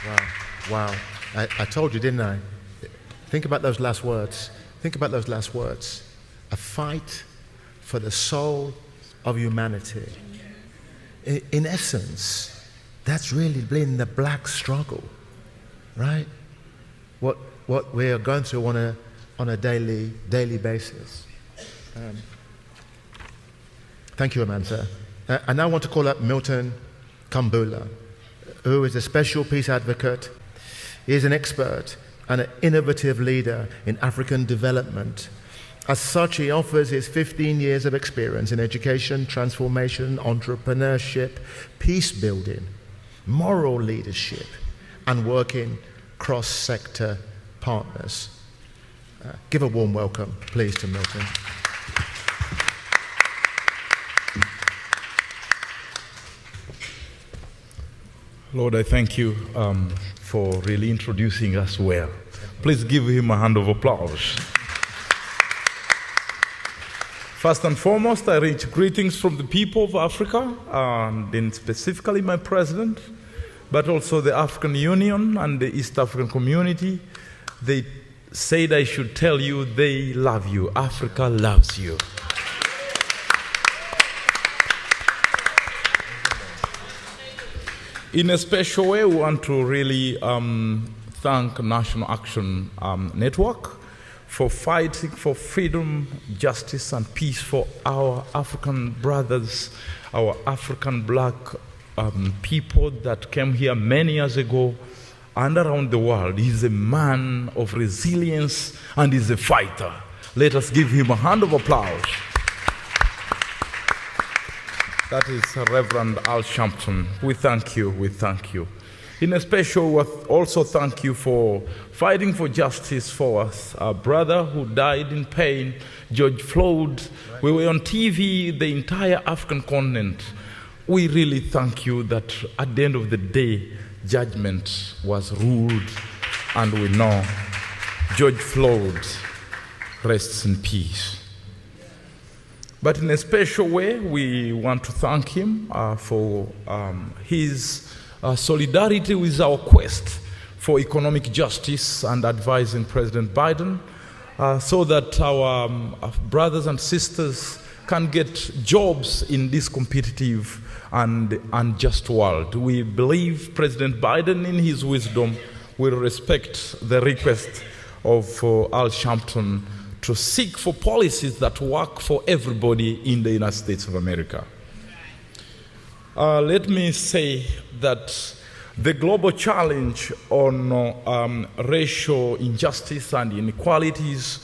Wow. Wow. I told you, didn't I? Think about those last words. Think about those last words. A fight for the soul of humanity. In essence, that's really been the black struggle, right? What we are going through on a daily basis. Thank you, Amanda. I now want to call up Milton Kambula, who is a special peace advocate. He is an expert and an innovative leader in African development. As such, he offers his 15 years of experience in education, transformation, entrepreneurship, peace building, moral leadership, and working cross-sector partners. Give a warm welcome, please, to Milton. Lord, I thank you for really introducing us well. Please give him a hand of applause. First and foremost, I reach greetings from the people of Africa, and then specifically my president, but also the African Union and the East African community. They said I should tell you they love you. Africa loves you. In a special way, we want to really thank National Action Network for fighting for freedom, justice, and peace for our African brothers, our African black people that came here many years ago and around the world. He's a man of resilience and he's a fighter. Let us give him a hand of applause. That is Reverend Al Sharpton. We thank you, we thank you. In a special way, also thank you for fighting for justice for us. Our brother who died in pain, George Floyd. We were on TV, the entire African continent. We really thank you that at the end of the day, judgment was ruled, and we know George Floyd rests in peace. But in a special way, we want to thank him for his solidarity with our quest for economic justice and advising President Biden so that our brothers and sisters can get jobs in this competitive and unjust world. We believe President Biden, in his wisdom, will respect the request of Al Sharpton to seek for policies that work for everybody in the United States of America. Let me say that the global challenge on racial injustice and inequalities,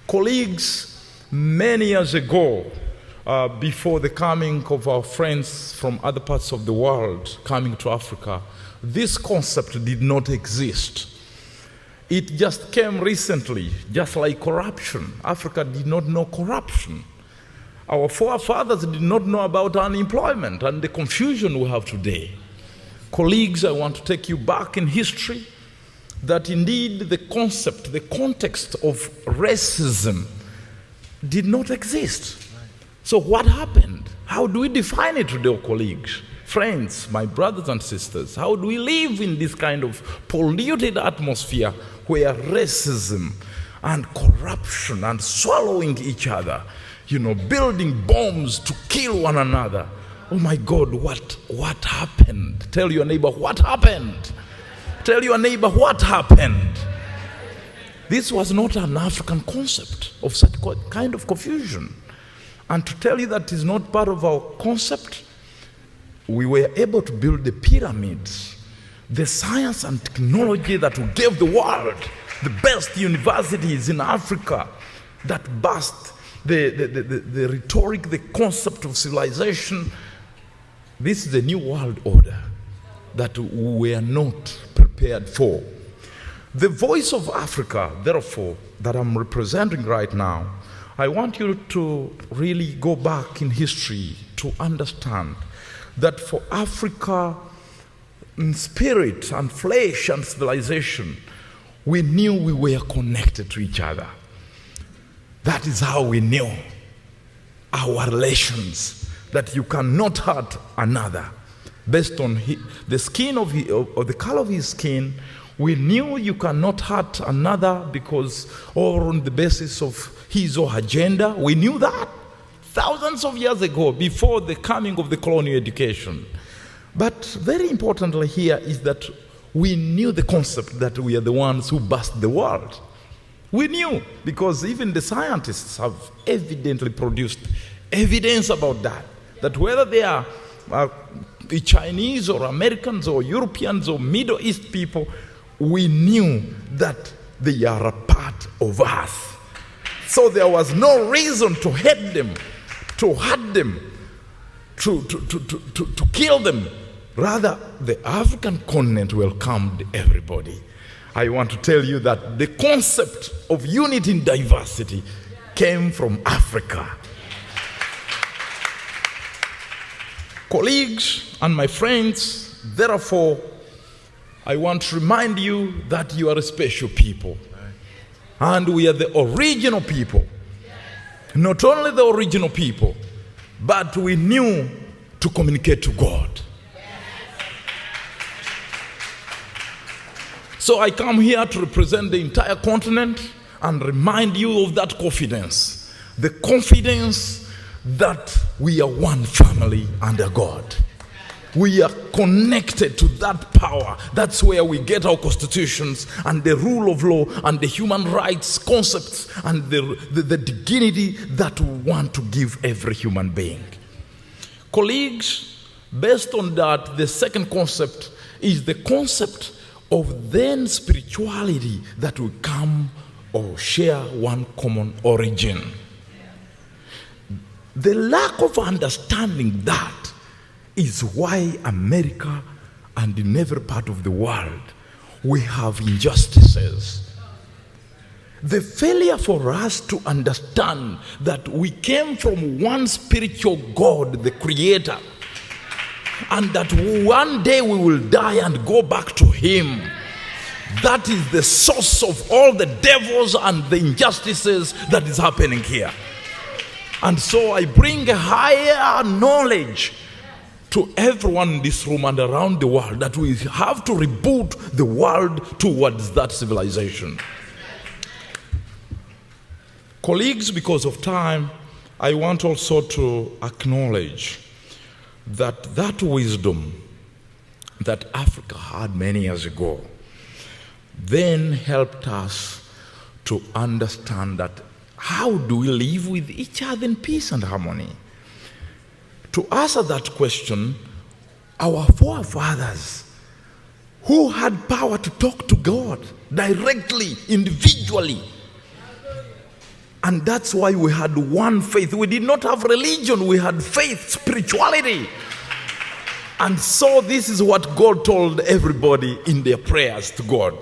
colleagues, many years ago, before the coming of our friends from other parts of the world coming to Africa, this concept did not exist. It just came recently, just like corruption. Africa did not know corruption. Our forefathers did not know about unemployment and the confusion we have today. Colleagues, I want to take you back in history, that indeed the concept, the context of racism did not exist. So what happened? How do we define it today, colleagues? Friends, my brothers and sisters, how do we live in this kind of polluted atmosphere where racism and corruption and swallowing each other, building bombs to kill one another? Oh my God, what happened? Tell your neighbor, what happened? Tell your neighbor, what happened? This was not an African concept of such kind of confusion. And to tell you that is not part of our concept, we were able to build the pyramids, the science and technology that will give the world the best universities in Africa that burst the rhetoric, the concept of civilization. This is a new world order that we are not prepared for. The voice of Africa, therefore, that I'm representing right now, I want you to really go back in history to understand that for Africa, in spirit and flesh and civilization, we knew we were connected to each other. That is how we knew our relations, that you cannot hurt another. based on the skin of the color of his skin. We knew you cannot hurt another because, or on the basis of his or her gender. We knew that thousands of years ago, before the coming of the colonial education. But very importantly here is that we knew the concept that we are the ones who burst the world. We knew, because even the scientists have evidently produced evidence about that. That whether they are Chinese or Americans or Europeans or Middle East people, we knew that they are a part of us. So there was no reason to hate them, to hurt them, to kill them. Rather, the African continent welcomed everybody. I want to tell you that the concept of unity in diversity came from Africa. Colleagues and my friends, therefore, I want to remind you that you are a special people. And we are the original people. Not only the original people, but we knew to communicate to God. So I come here to represent the entire continent and remind you of that confidence. The confidence that we are one family under God. We are connected to that power. That's where we get our constitutions and the rule of law and the human rights concepts and the dignity that we want to give every human being. Colleagues, based on that, the second concept is the concept of then spirituality that will come or share one common origin. The lack of understanding that is why America and in every part of the world we have injustices. The failure for us to understand that we came from one spiritual God, the Creator, and that one day we will die and go back to Him. That is the source of all the devils and the injustices that is happening here. And so I bring a higher knowledge to everyone in this room and around the world that we have to reboot the world towards that civilization. Colleagues, because of time, I want also to acknowledge that wisdom that Africa had many years ago then helped us to understand that how do we live with each other in peace and harmony? To answer that question, our forefathers who had power to talk to God directly, individually, and that's why we had one faith. We did not have religion, we had faith, spirituality. And so this is what God told everybody in their prayers to God.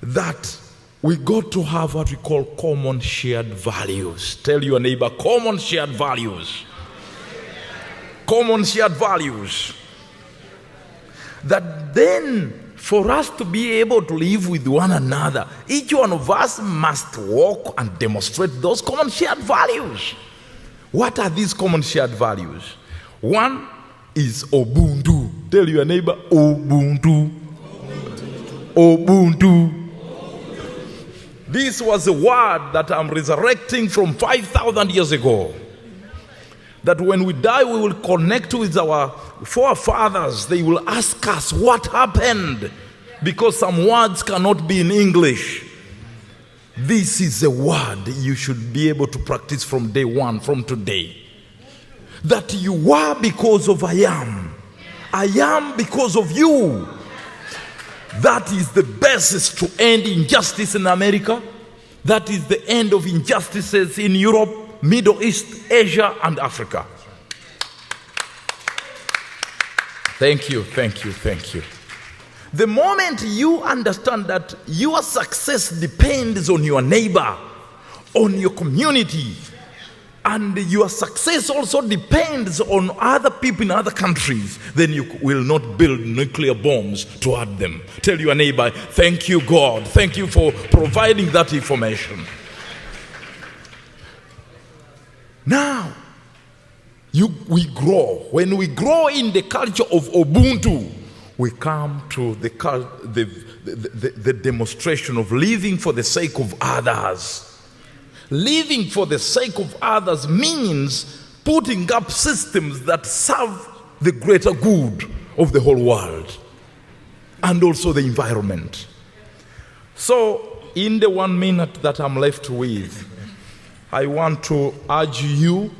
That we got to have what we call common shared values. Tell your neighbor, common shared values. Common shared values. That then, for us to be able to live with one another, each one of us must walk and demonstrate those common shared values. What are these common shared values? One is Ubuntu. Tell your neighbor, Ubuntu. Ubuntu. This was a word that I'm resurrecting from 5,000 years ago. That when we die, we will connect with our forefathers. They will ask us what happened, because some words cannot be in English. This is a word you should be able to practice from day one, from today. That you are because of I am. I am because of you. That is the basis to end injustice in America. That is the end of injustices in Europe, Middle East, Asia, and Africa. Thank you, thank you, thank you. The moment you understand that your success depends on your neighbor, on your community, and your success also depends on other people in other countries, then you will not build nuclear bombs to hurt them. Tell your neighbor, thank you, God. Thank you for providing that information. Now, we grow. When we grow in the culture of Ubuntu, we come to the demonstration of living for the sake of others. Living for the sake of others means putting up systems that serve the greater good of the whole world and also the environment. So, in the 1 minute that I'm left with, I want to urge you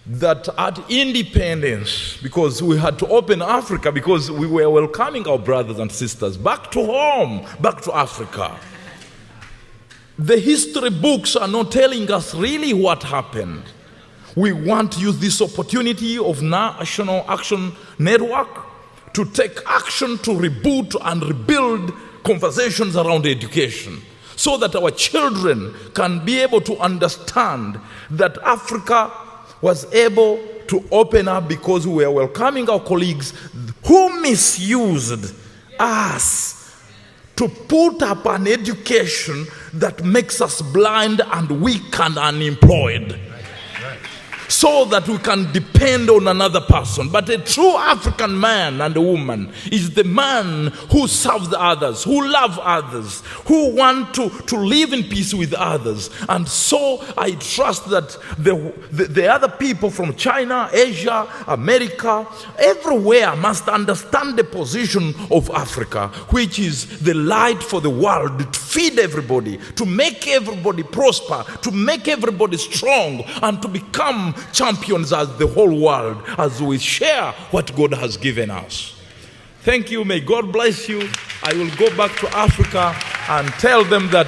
that at independence, because we had to open Africa, because we were welcoming our brothers and sisters back to home, back to Africa. The history books are not telling us really what happened. We want to use this opportunity of National Action Network to take action to reboot and rebuild conversations around education, so that our children can be able to understand that Africa was able to open up because we were welcoming our colleagues who misused us to put up an education that makes us blind and weak and unemployed, so that we can depend on another person. But a true African man and a woman is the man who serves others, who loves others, who want to live in peace with others. And so I trust that the other people from China, Asia, America, everywhere must understand the position of Africa, which is the light for the world, to feed everybody, to make everybody prosper, to make everybody strong, and to become champions as the whole world, as we share what God has given us. Thank you. May God bless you. I will go back to Africa and tell them that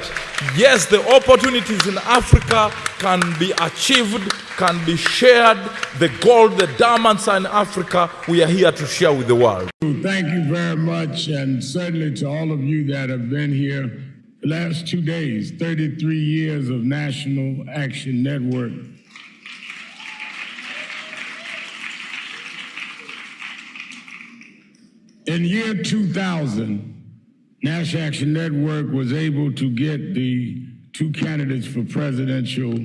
yes, the opportunities in Africa can be achieved, can be shared. The gold, the diamonds are in Africa. We are here to share with the world. Thank you very much, and certainly to all of you that have been here the last 2 days, 33 years of National Action Network. In year 2000, National Action Network was able to get the 2 candidates for presidential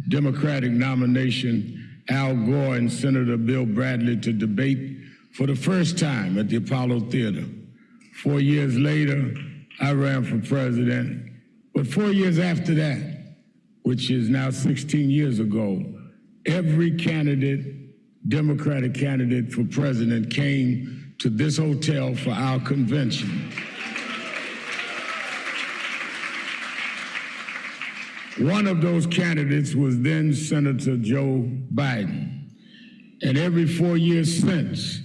Democratic nomination, Al Gore and Senator Bill Bradley, to debate for the first time at the Apollo Theater. 4 years later, I ran for president. But 4 years after that, which is now 16 years ago, every candidate, Democratic candidate for president, came to this hotel for our convention. One of those candidates was then Senator Joe Biden. And every 4 years since,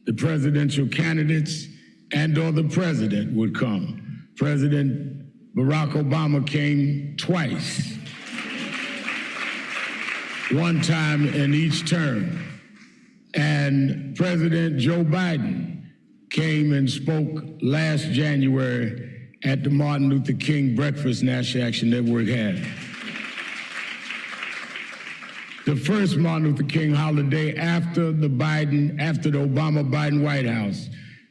the presidential candidates and/or the president would come. President Barack Obama came twice, one time in each term. And President Joe Biden came and spoke last January at the Martin Luther King breakfast National Action Network had. The first Martin Luther King holiday after the Obama-Biden White House,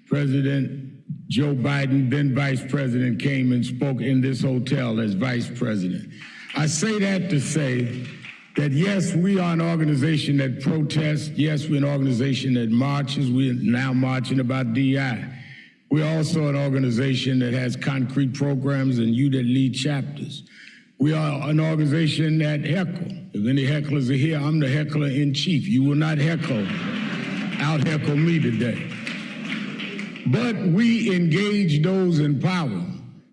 President Joe Biden, then Vice President, came and spoke in this hotel as Vice President. I say that to say that yes, we are an organization that protests. Yes, we're an organization that marches. We're now marching about DI. We're also an organization that has concrete programs and you that lead chapters. We are an organization that heckle. If any hecklers are here, I'm the heckler in chief. You will not out-heckle me today. But we engage those in power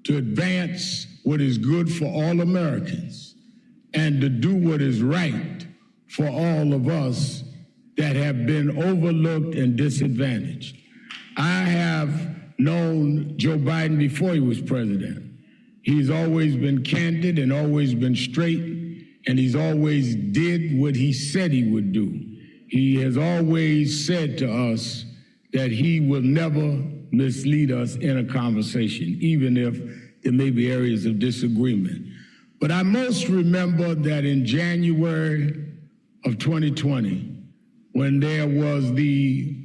to advance what is good for all Americans, and to do what is right for all of us that have been overlooked and disadvantaged. I have known Joe Biden before he was president. He's always been candid and always been straight, and he's always did what he said he would do. He has always said to us that he will never mislead us in a conversation, even if there may be areas of disagreement. But I most remember that in January of 2020, when there was the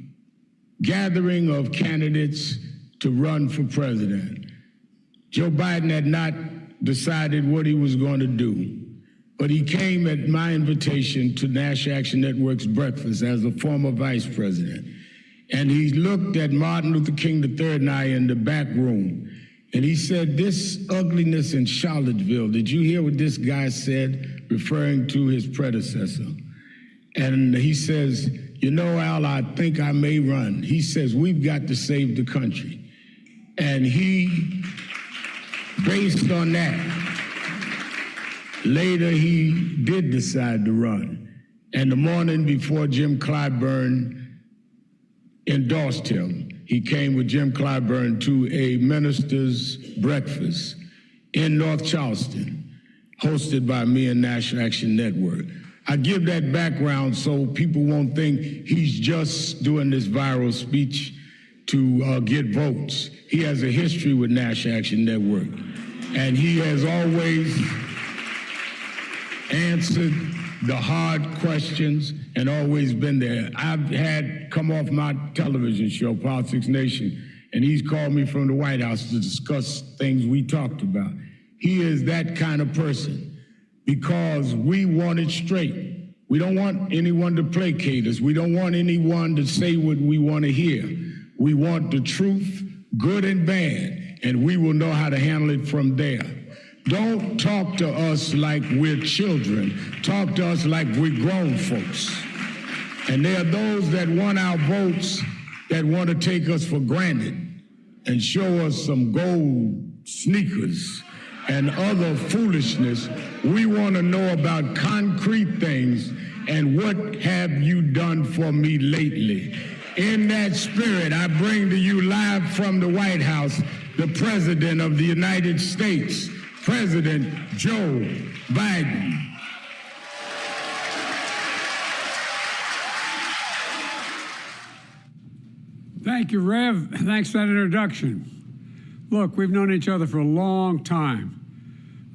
gathering of candidates to run for president, Joe Biden had not decided what he was going to do. but he came at my invitation to National Action Network's breakfast as a former vice president. And he looked at Martin Luther King III and I in the back room, and he said, "This ugliness in Charlottesville, did you hear what this guy said?" Referring to his predecessor. And he says, "You know, Al, I think I may run." He says, "We've got to save the country." And he, based on that, later he did decide to run. And the morning before Jim Clyburn endorsed him, he came with Jim Clyburn to a minister's breakfast in North Charleston, hosted by me and National Action Network. I give that background so people won't think he's just doing this viral speech to get votes. He has a history with National Action Network, and he has always answered the hard questions and always been there. I've had come off my television show, Politics Nation, and he's called me from the White House to discuss things we talked about. He is that kind of person because we want it straight. We don't want anyone to placate us. We don't want anyone to say what we want to hear. We want the truth, good and bad, and we will know how to handle it from there. Don't talk to us like we're children. Talk to us like we're grown folks. And there are those that want our votes that want to take us for granted and show us some gold sneakers and other foolishness. We want to know about concrete things and what have you done for me lately. In that spirit, I bring to you live from the White House the President of the United States, President Joe Biden. Thank you, Rev. Thanks for that introduction. Look, we've known each other for a long time.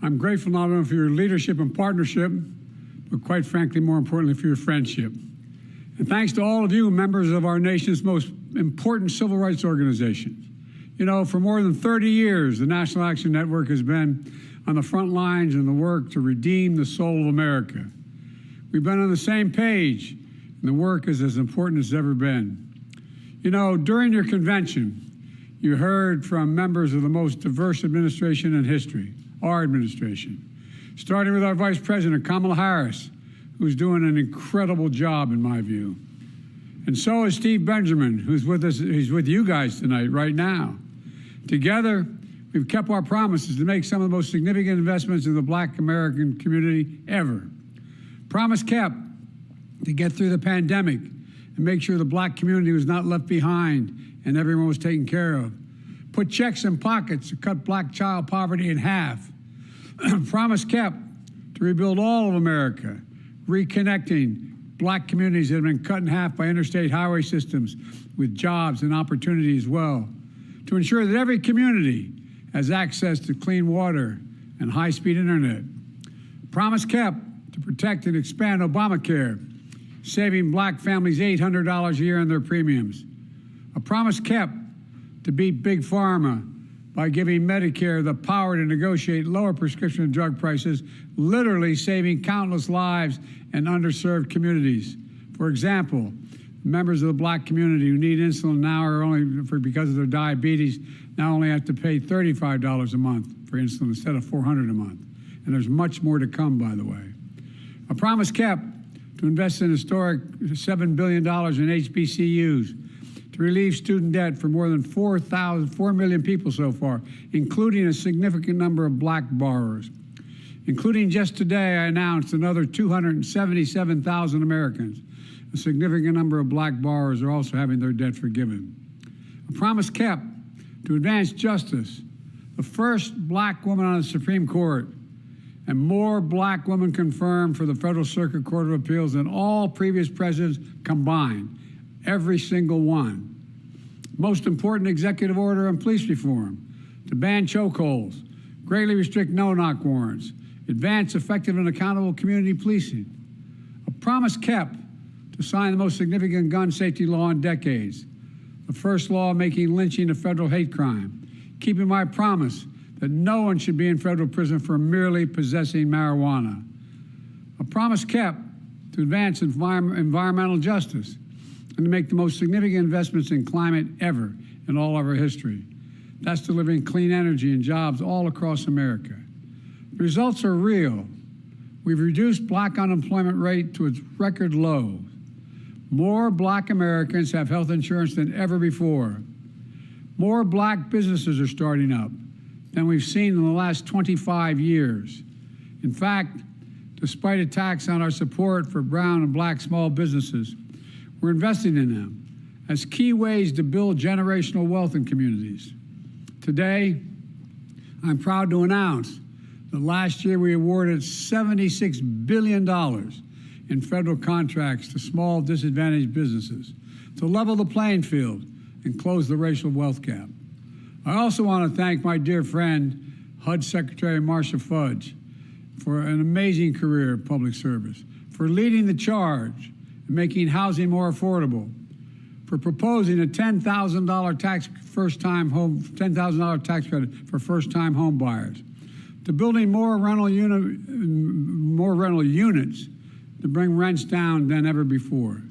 I'm grateful not only for your leadership and partnership, but quite frankly, more importantly, for your friendship. And thanks to all of you, members of our nation's most important civil rights organization. You know, for more than 30 years, the National Action Network has been on the front lines in the work to redeem the soul of America. We've been on the same page, and the work is as important as it's ever been. You know, during your convention, you heard from members of the most diverse administration in history, our administration, starting with our Vice President, Kamala Harris, who's doing an incredible job, in my view. And so is Steve Benjamin, who's with us, he's with you guys tonight, right now. Together, we've kept our promises to make some of the most significant investments in the Black American community ever. Promise kept to get through the pandemic and make sure the Black community was not left behind and everyone was taken care of. Put checks in pockets to cut Black child poverty in half. Promise kept to rebuild all of America, reconnecting Black communities that have been cut in half by interstate highway systems with jobs and opportunity as well. To ensure that every community has access to clean water and high-speed internet. Promise kept to protect and expand Obamacare, saving Black families $800 a year on their premiums. A promise kept to beat Big Pharma by giving Medicare the power to negotiate lower prescription drug prices, literally saving countless lives in underserved communities. For example, members of the Black community who need insulin now are because of their diabetes, now only have to pay $35 a month for insulin instead of $400 a month. And there's much more to come, by the way. A promise kept to invest an historic $7 billion in HBCUs, to relieve student debt for more than 4 million people so far, including a significant number of Black borrowers. Including just today, I announced another 277,000 Americans. A significant number of Black borrowers are also having their debt forgiven. A promise kept to advance justice, the first Black woman on the Supreme Court, and more Black women confirmed for the Federal Circuit Court of Appeals than all previous presidents combined, every single one. Most important executive order on police reform, to ban chokeholds, greatly restrict no-knock warrants, advance effective and accountable community policing. A promise kept to sign the most significant gun safety law in decades, the first law making lynching a federal hate crime, keeping my promise that no one should be in federal prison for merely possessing marijuana. a promise kept to advance environmental justice and to make the most significant investments in climate ever in all of our history. That's delivering clean energy and jobs all across America. The results are real. We've reduced black unemployment rate to its record low. More black Americans have health insurance than ever before. More black businesses are starting up than we've seen in the last 25 years. In fact, despite attacks on our support for brown and black small businesses, we're investing in them as key ways to build generational wealth in communities. Today, I'm proud to announce that last year we awarded $76 billion in federal contracts to small disadvantaged businesses to level the playing field and close the racial wealth gap. I also want to thank my dear friend, HUD Secretary Marcia Fudge, for an amazing career of public service, for leading the charge in making housing more affordable, for proposing a $10,000 tax credit for first-time home buyers, to building more rental units to bring rents down than ever before.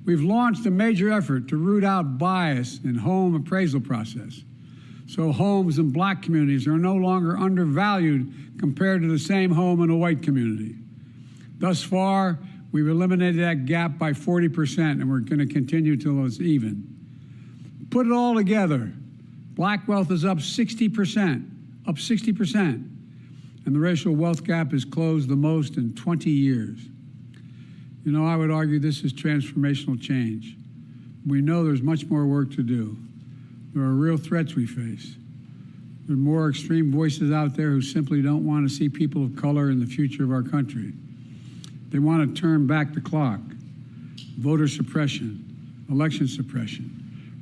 We've launched a major effort to root out bias in home appraisal process, so homes in black communities are no longer undervalued compared to the same home in a white community. Thus far, we've eliminated that gap by 40%, and we're going to continue till it's even. Put it all together, black wealth is up 60%, and the racial wealth gap is closed the most in 20 years. You know, I would argue this is transformational change. We know there's much more work to do. There are real threats we face. There are more extreme voices out there who simply don't want to see people of color in the future of our country. They want to turn back the clock. Voter suppression, election suppression,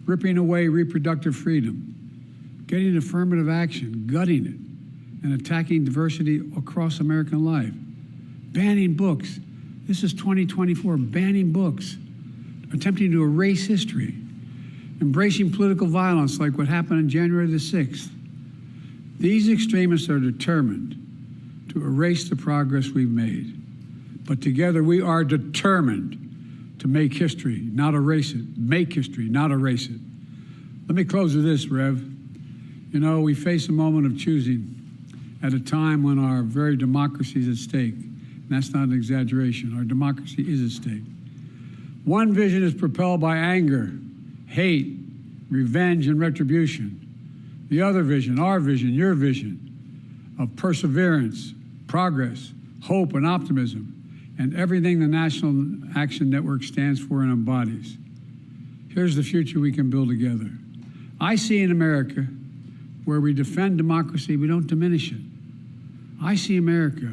ripping away reproductive freedom, getting affirmative action, gutting it, and attacking diversity across American life. Banning books. This is 2024, banning books, attempting to erase history, embracing political violence like what happened on January the 6th. These extremists are determined to erase the progress we've made. But together we are determined to make history, not erase it. Make history, not erase it. Let me close with this, Rev. You know, we face a moment of choosing at a time when our very democracy is at stake. And that's not an exaggeration. Our democracy is at stake. One vision is propelled by anger, hate, revenge, and retribution. The other vision, our vision, your vision, of perseverance, progress, hope, and optimism, and everything the National Action Network stands for and embodies. Here's the future we can build together. I see an America where we defend democracy, we don't diminish it. I see America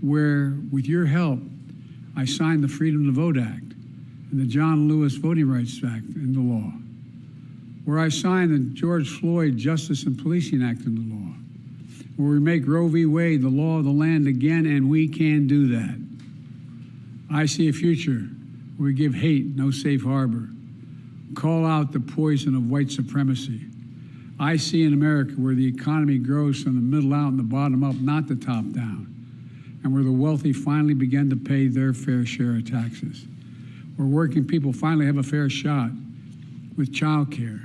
where, with your help, I signed the Freedom to Vote Act and the John Lewis Voting Rights Act into law, where I signed the George Floyd Justice and Policing Act into law, where we make Roe v. Wade the law of the land again, and we can do that. I see a future where we give hate no safe harbor, call out the poison of white supremacy. I see an America where the economy grows from the middle out and the bottom up, not the top down, and where the wealthy finally begin to pay their fair share of taxes, where working people finally have a fair shot with child care,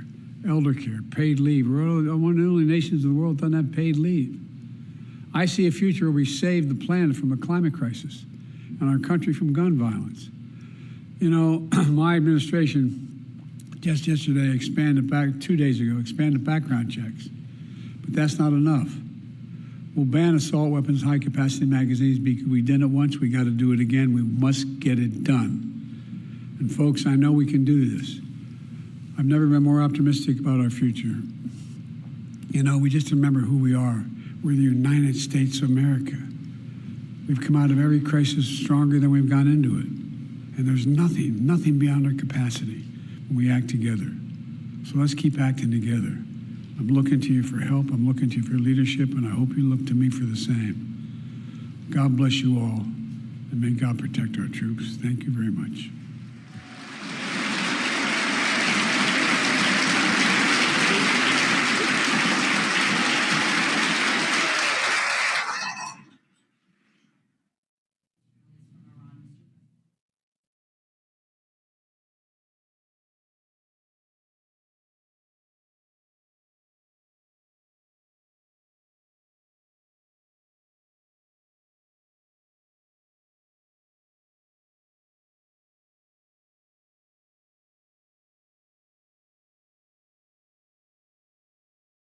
elder care, paid leave. We're one of the only nations in the world that doesn't have paid leave. I see a future where we save the planet from a climate crisis and our country from gun violence. You know, my administration just yesterday expanded back, 2 days ago, expanded background checks. But that's not enough. We'll ban assault weapons, high-capacity magazines because we did it once, we got to do it again. We must get it done. And folks, I know we can do this. I've never been more optimistic about our future. You know, we just remember who we are. We're the United States of America. We've come out of every crisis stronger than we've gone into it. And there's nothing beyond our capacity when we act together. So let's keep acting together. I'm looking to you for help. I'm looking to you for leadership, and I hope you look to me for the same. God bless you all, and may God protect our troops. Thank you very much.